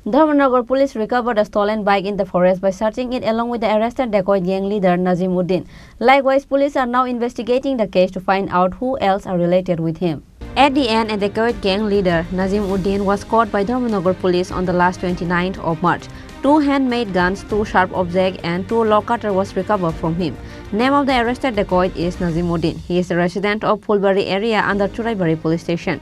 Dharmanagar Police recovered a stolen bike in the forest by searching it along with the arrested dacoit gang leader Nazimuddin. Likewise, police are now investigating the case to find out who else are related with him. At the end, a dacoit gang leader, Nazimuddin, was caught by Dharmanagar Police on the last 29th of March. 2 handmade guns, 2 sharp objects, and 2 law cutter was recovered from him. Name of the arrested dacoit is Nazimuddin. He is a resident of Fulbari area under Tripura Police Station.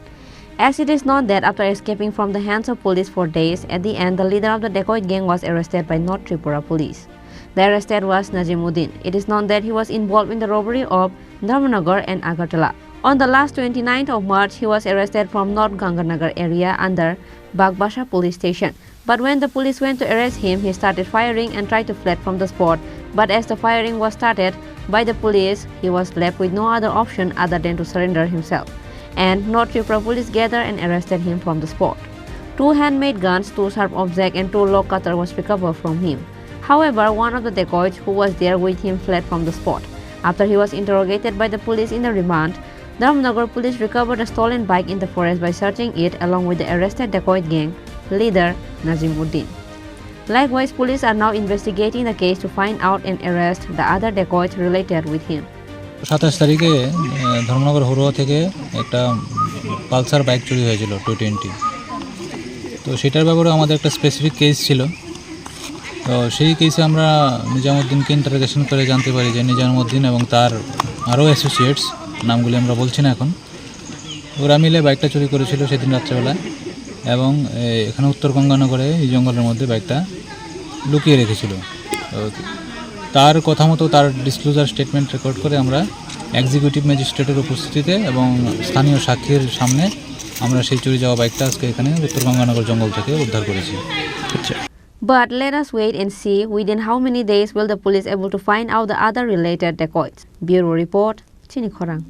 As it is known that after escaping from the hands of police for days, at the end the leader of the dacoit gang was arrested by North Tripura Police. The arrested was Nazimuddin. It is known that he was involved in the robbery of Dharmanagar and Agartala. On the last 29th of March, he was arrested from North Ganganagar area under Bagbasha Police Station. But when the police went to arrest him, he started firing and tried to flee from the spot. But as the firing was started by the police, he was left with no other option other than to surrender himself. And North Tripura Police gathered and arrested him from the spot. 2 handmade guns, 2 sharp objects, and 2 law cutter was recovered from him. However, one of the dacoits who was there with him fled from the spot. After he was interrogated by the police in the remand, Dharmanagar Police recovered a stolen bike in the forest by searching it along with the arrested dacoit gang leader Nazimuddin. Likewise, police are now investigating the case to find out and arrest the other dacoits related with him. 27 তারিখে ধর্মনগর হরুয়া থেকে একটা Pulsar bike চুরি হয়েছিল 220। তো সেটার ব্যাপারে আমাদের একটা স্পেসিফিক কেস ছিল। তো সেই কেসে আমরা নিজামুদ্দিনকে ইন্টারোগেশন করে জানতে পারি যে নিজামুদ্দিন এবং তার আরও অ্যাসোসিয়েটস, নামগুলি আমরা বলছি না এখন, ওরা মিলে বাইকটা চুরি করেছিল সেদিন রাত্রেবেলা এবং এখানে উত্তর গঙ্গানগরে এই জঙ্গলের মধ্যে বাইকটা লুকিয়ে রেখেছিল। তার কথা মতো তার ডিসক্লোজার স্টেটমেন্ট রেকর্ড করে আমরা এক্সিকিউটিভ ম্যাজিস্ট্রেটের উপস্থিতিতে এবং স্থানীয় সাক্ষীর সামনে আমরা সেই চুরি যাওয়া বাইকটা আজকে এখানে উত্তর গঙ্গানগর জঙ্গল থেকে উদ্ধার করেছি। But let us wait and see within how many days will the police able to find out the other related dacoits. Bureau Report, Chini Khorang.